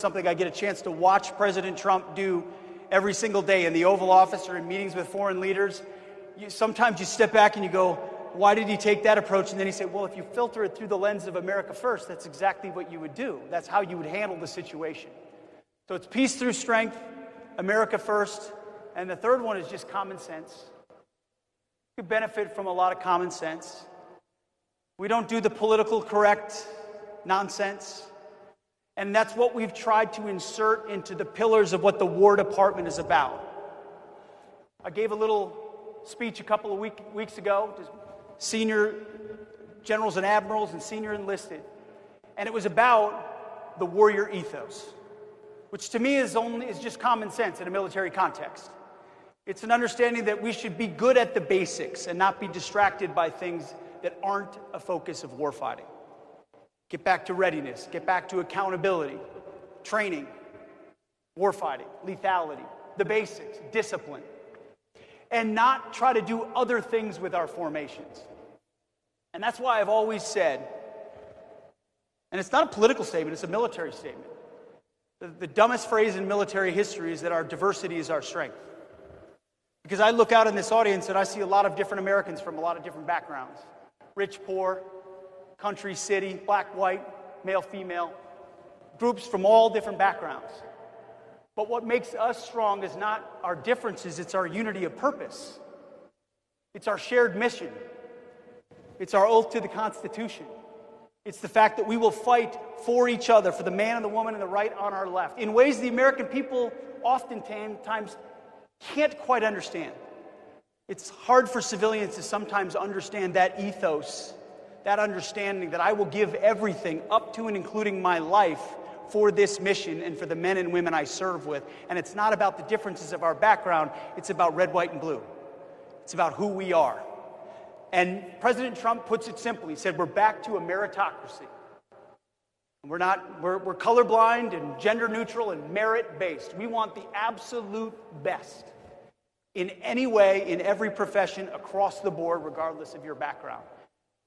Something I get a chance to watch President Trump do every single day in the Oval Office or in meetings with foreign leaders. Sometimes you step back and you go, why did he take that approach? And then he said, well, if you filter it through the lens of America first, that's exactly what you would do. That's how you would handle the situation. So it's peace through strength, America first, and the third one is just common sense. You could benefit from a lot of common sense. We don't do the political correct nonsense. And that's what we've tried to insert into the pillars of what the War Department is about. I gave a little speech a couple of weeks ago to senior generals and admirals and senior enlisted. And it was about the warrior ethos, which to me is just common sense in a military context. It's an understanding that we should be good at the basics and not be distracted by things that aren't a focus of warfighting. Get back to readiness, get back to accountability, training, warfighting, lethality, the basics, discipline, and not try to do other things with our formations. And that's why I've always said, and it's not a political statement, it's a military statement. The dumbest phrase in military history is that our diversity is our strength. Because I look out in this audience and I see a lot of different Americans from a lot of different backgrounds. Rich, poor, country, city, black, white, male, female, groups from all different backgrounds. But what makes us strong is not our differences, it's our unity of purpose. It's our shared mission. It's our oath to the Constitution. It's the fact that we will fight for each other, for the man and the woman and the right on our left, in ways the American people oftentimes can't quite understand. It's hard for civilians to sometimes understand that ethos, that understanding that I will give everything up to and including my life for this mission and for the men and women I serve with. And it's not about the differences of our background, it's about red, white, and blue. It's about who we are. And President Trump puts it simply. He said, we're back to a meritocracy. We're colorblind and gender neutral and merit-based. We want the absolute best in any way, in every profession, across the board, regardless of your background.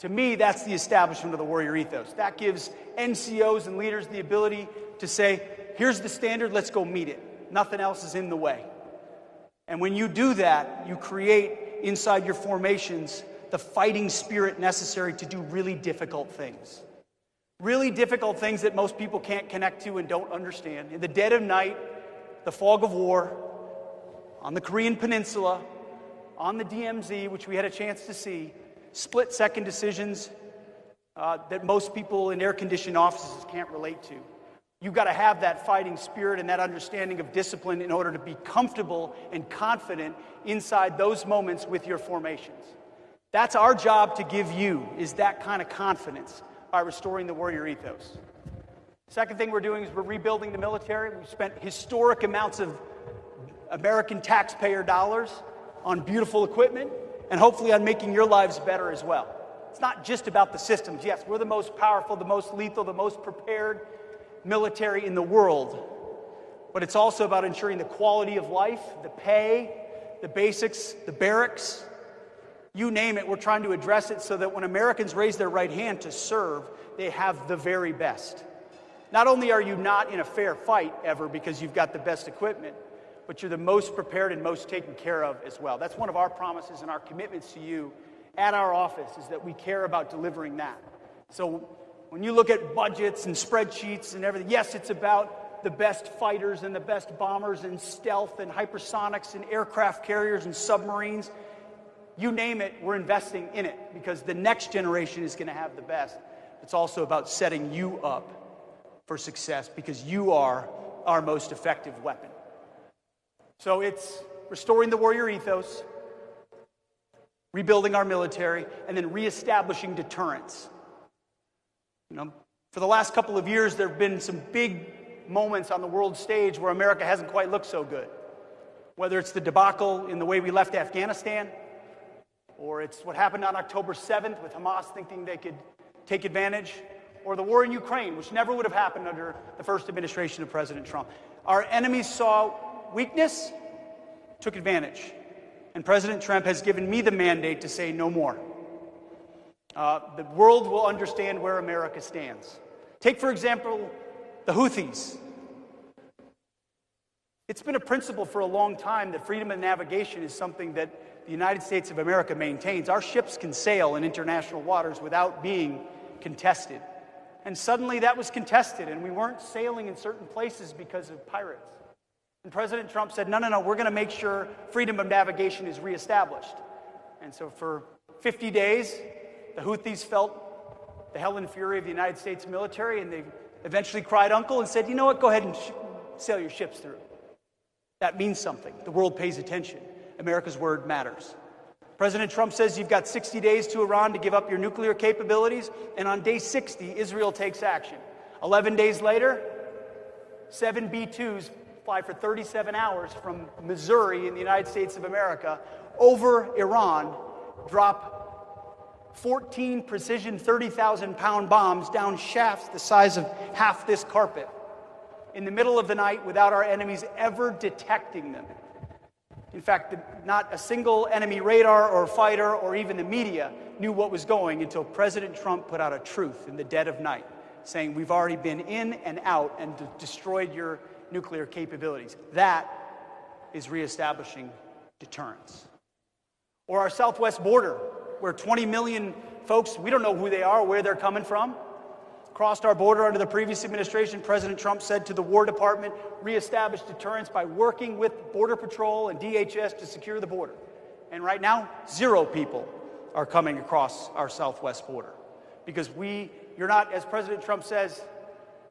To me, that's the establishment of the warrior ethos. That gives NCOs and leaders the ability to say, here's the standard, let's go meet it. Nothing else is in the way. And when you do that, you create inside your formations the fighting spirit necessary to do really difficult things. Really difficult things that most people can't connect to and don't understand. In the dead of night, the fog of war, on the Korean Peninsula, on the DMZ, which we had a chance to see, split-second decisions that most people in air-conditioned offices can't relate to. You've got to have that fighting spirit and that understanding of discipline in order to be comfortable and confident inside those moments with your formations. That's our job to give you, is that kind of confidence by restoring the warrior ethos. Second thing we're doing is we're rebuilding the military. We've spent historic amounts of American taxpayer dollars on beautiful equipment, and hopefully on making your lives better as well. It's not just about the systems. Yes, we're the most powerful, the most lethal, the most prepared military in the world. But it's also about ensuring the quality of life, the pay, the basics, the barracks. You name it, we're trying to address it so that when Americans raise their right hand to serve, they have the very best. Not only are you not in a fair fight ever because you've got the best equipment, but you're the most prepared and most taken care of as well. That's one of our promises and our commitments to you at our office, is that we care about delivering that. So when you look at budgets and spreadsheets and everything, yes, it's about the best fighters and the best bombers and stealth and hypersonics and aircraft carriers and submarines. You name it, we're investing in it because the next generation is going to have the best. It's also about setting you up for success because you are our most effective weapon. So it's restoring the warrior ethos, rebuilding our military, and then reestablishing deterrence. For the last couple of years, there have been some big moments on the world stage where America hasn't quite looked so good. Whether it's the debacle in the way we left Afghanistan, or it's what happened on October 7th with Hamas thinking they could take advantage, or the war in Ukraine, which never would have happened under the first administration of President Trump. Our enemies saw weakness, took advantage. And President Trump has given me the mandate to say no more. The world will understand where America stands. Take, for example, the Houthis It's been a principle for a long time that freedom of navigation is something that the United States of America maintains. Our ships can sail in international waters without being contested. And suddenly that was contested, and we weren't sailing in certain places because of pirates. And President Trump said, no, we're going to make sure freedom of navigation is reestablished. And so for 50 days, the Houthis felt the hell and fury of the United States military, and they eventually cried uncle and said, you know what, go ahead and sail your ships through. That means something. The world pays attention. America's word matters. President Trump says you've got 60 days to Iran to give up your nuclear capabilities, and on day 60, Israel takes action. 11 days later, 7 B-2s fly for 37 hours from Missouri in the United States of America over Iran, drop 14 precision 30,000-pound bombs down shafts the size of half this carpet in the middle of the night without our enemies ever detecting them. In fact, not a single enemy radar or fighter or even the media knew what was going until President Trump put out a truth in the dead of night, saying we've already been in and out and destroyed your nuclear capabilities. That is reestablishing deterrence. Or our southwest border, where 20 million folks, we don't know who they are, where they're coming from, crossed our border under the previous administration. President Trump said to the War Department, reestablish deterrence by working with Border Patrol and DHS to secure the border. And right now, 0 people are coming across our southwest border. Because you're not, as President Trump says,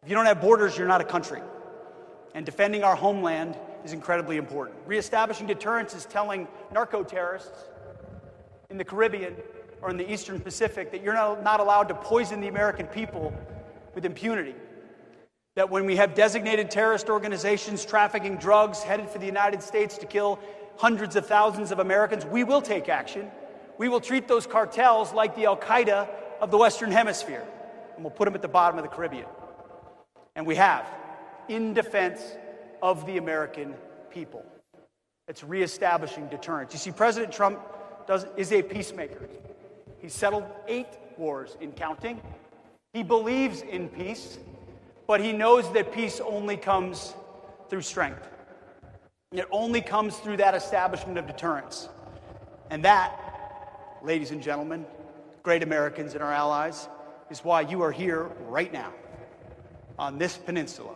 if you don't have borders, you're not a country. And defending our homeland is incredibly important. Reestablishing deterrence is telling narco-terrorists in the Caribbean or in the Eastern Pacific that you're not allowed to poison the American people with impunity. That when we have designated terrorist organizations trafficking drugs headed for the United States to kill hundreds of thousands of Americans, we will take action. We will treat those cartels like the Al-Qaeda of the Western Hemisphere, and we'll put them at the bottom of the Caribbean. And we have, in defense of the American people. It's reestablishing deterrence. You see, President Trump is a peacemaker. He's settled 8 wars in counting. He believes in peace, but he knows that peace only comes through strength. It only comes through that establishment of deterrence. And that, ladies and gentlemen, great Americans and our allies, is why you are here right now on this peninsula.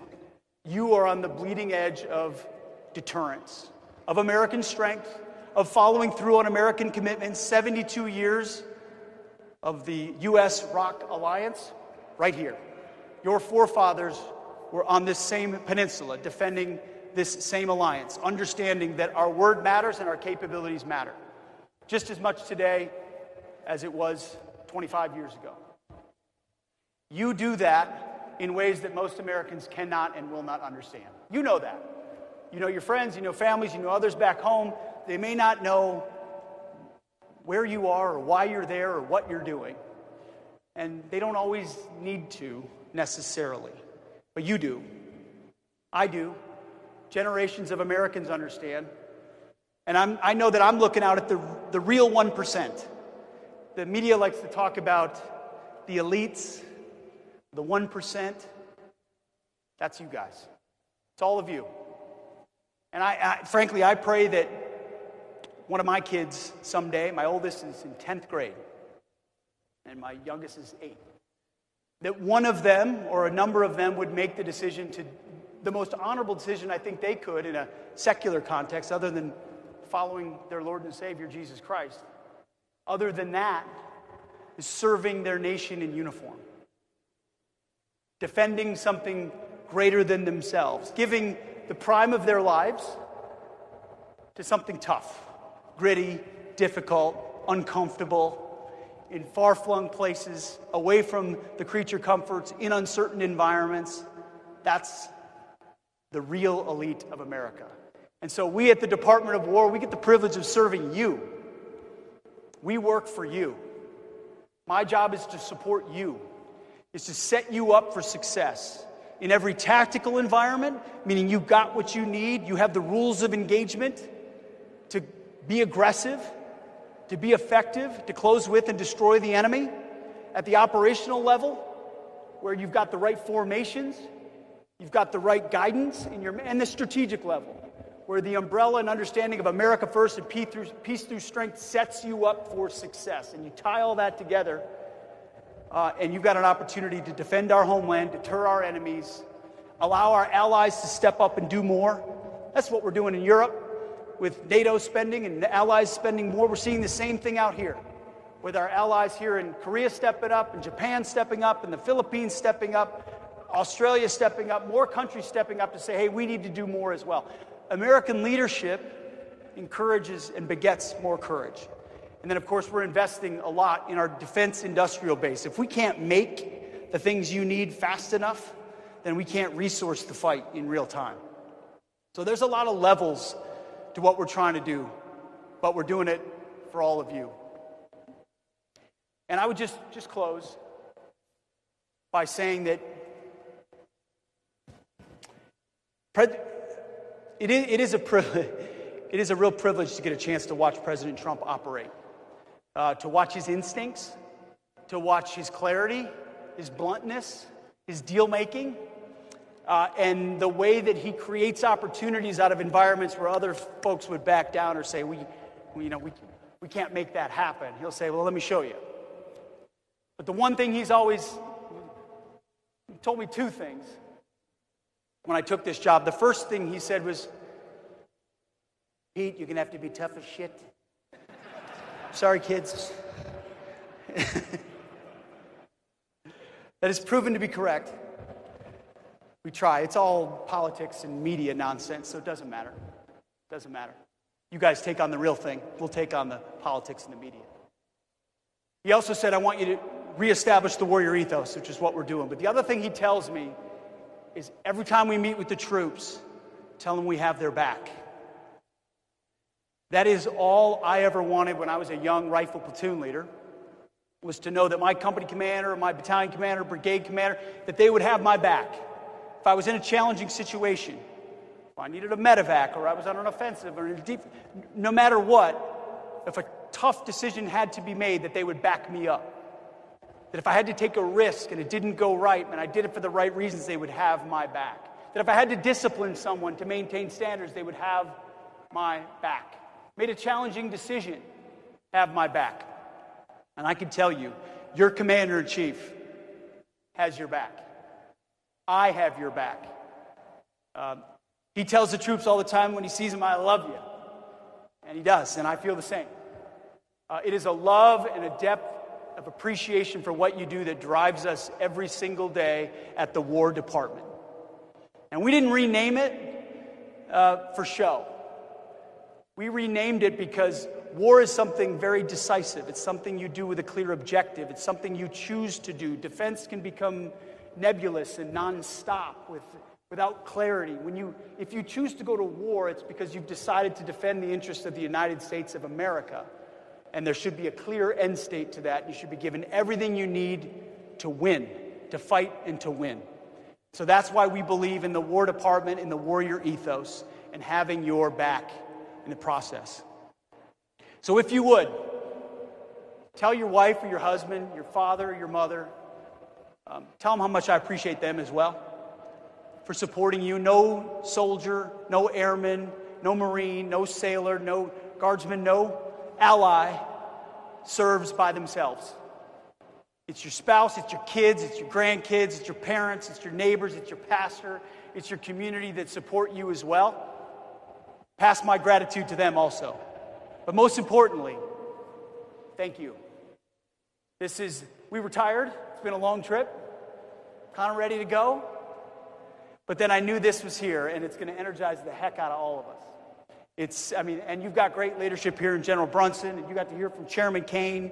You are on the bleeding edge of deterrence, of American strength, of following through on American commitments, 72 years of the U.S.-ROC alliance, right here. Your forefathers were on this same peninsula defending this same alliance, understanding that our word matters and our capabilities matter, just as much today as it was 25 years ago. You do that in ways that most Americans cannot and will not understand. You know that. You know your friends, you know families, you know others back home. They may not know where you are or why you're there or what you're doing. And they don't always need to necessarily. But you do. I do. Generations of Americans understand. And I know that I'm looking out at the real 1%. The media likes to talk about the elites, the 1%. That's you guys. It's all of you. And frankly, I pray that one of my kids someday, my oldest is in 10th grade, and my youngest is 8, that one of them or a number of them would make the decision to, the most honorable decision I think they could in a secular context, other than following their Lord and Savior, Jesus Christ. Other than that, is serving their nation in uniform. Defending something greater than themselves. Giving the prime of their lives to something tough, gritty, difficult, uncomfortable, in far-flung places, away from the creature comforts, in uncertain environments. That's the real elite of America. And so we at the Department of War, we get the privilege of serving you. We work for you. My job is to support you, is to set you up for success in every tactical environment, meaning you've got what you need, you have the rules of engagement to be aggressive, to be effective, to close with and destroy the enemy. At the operational level, where you've got the right formations, you've got the right guidance, and the strategic level, where the umbrella and understanding of America first and peace through strength sets you up for success. And you tie all that together, and you've got an opportunity to defend our homeland, deter our enemies, allow our allies to step up and do more. That's what we're doing in Europe with NATO spending and allies spending more. We're seeing the same thing out here with our allies here in Korea stepping up, and Japan stepping up, and the Philippines stepping up, Australia stepping up, more countries stepping up to say, hey, we need to do more as well. American leadership encourages and begets more courage. And then, of course, we're investing a lot in our defense industrial base. If we can't make the things you need fast enough, then we can't resource the fight in real time. So there's a lot of levels to what we're trying to do, but we're doing it for all of you. And I would just close by saying that it is a real privilege to get a chance to watch President Trump operate, to watch his instincts, to watch his clarity, his bluntness, his deal-making, and the way that he creates opportunities out of environments where other folks would back down or say, we can't make that happen. He'll say, well, let me show you. But the one thing he told me two things when I took this job. The first thing he said was, Pete, you're going to have to be tough as shit. Sorry, kids. That has proven to be correct. We try. It's all politics and media nonsense, so it doesn't matter. It doesn't matter. You guys take on the real thing. We'll take on the politics and the media. He also said, I want you to reestablish the warrior ethos, which is what we're doing. But the other thing he tells me is every time we meet with the troops, tell them we have their back. That is all I ever wanted when I was a young rifle platoon leader, was to know that my company commander, my battalion commander, brigade commander, that they would have my back. If I was in a challenging situation, if I needed a medevac or I was on an offensive or no matter what, if a tough decision had to be made, that they would back me up. That if I had to take a risk and it didn't go right and I did it for the right reasons, they would have my back. That if I had to discipline someone to maintain standards, they would have my back. Made a challenging decision, have my back. And I can tell you, your commander-in-chief has your back. I have your back. He tells the troops all the time when he sees them, I love you. And he does, and I feel the same. It is a love and a depth of appreciation for what you do that drives us every single day at the War Department. And we didn't rename it for show. We renamed it because war is something very decisive. It's something you do with a clear objective. It's something you choose to do. Defense can become nebulous and nonstop without clarity. If you choose to go to war, it's because you've decided to defend the interests of the United States of America. And there should be a clear end state to that. You should be given everything you need to win, to fight and to win. So that's why we believe in the War Department, in the warrior ethos, and having your back in the process. So if you would, tell your wife or your husband, your father or your mother, tell them how much I appreciate them as well for supporting you. No soldier, no airman, no Marine, no sailor, no guardsman, no ally serves by themselves. It's your spouse, it's your kids, it's your grandkids, it's your parents, it's your neighbors, it's your pastor, it's your community that support you as well. Pass my gratitude to them also. But most importantly, thank you. We were tired. It's been a long trip. Kind of ready to go. But then I knew this was here, and it's going to energize the heck out of all of us. And you've got great leadership here in General Brunson, and you got to hear from Chairman Kane.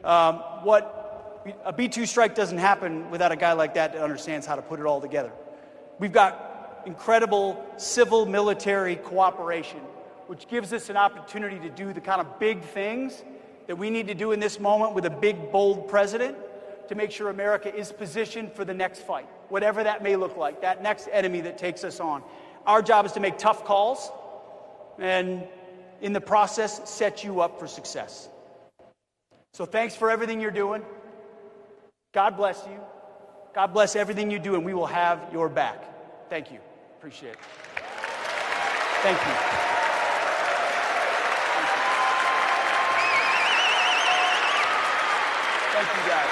A B-2 strike doesn't happen without a guy like that that understands how to put it all together. We've got incredible civil-military cooperation, which gives us an opportunity to do the kind of big things that we need to do in this moment with a big, bold president to make sure America is positioned for the next fight, whatever that may look like, that next enemy that takes us on. Our job is to make tough calls and, in the process, set you up for success. So thanks for everything you're doing. God bless you. God bless everything you do, and we will have your back. Thank you. Appreciate it. Thank you. Thank you, guys.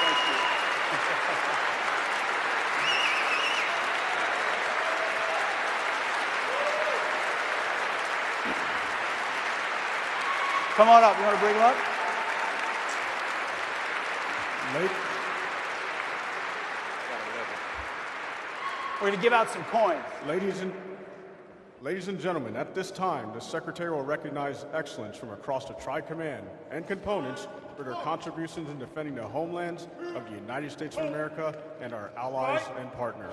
Thank you. Come on up. You want to bring them up? We're going to give out some coins. Ladies and gentlemen, at this time, the Secretary will recognize excellence from across the Tri-Command and components for their contributions in defending the homelands of the United States of America and our allies and partners.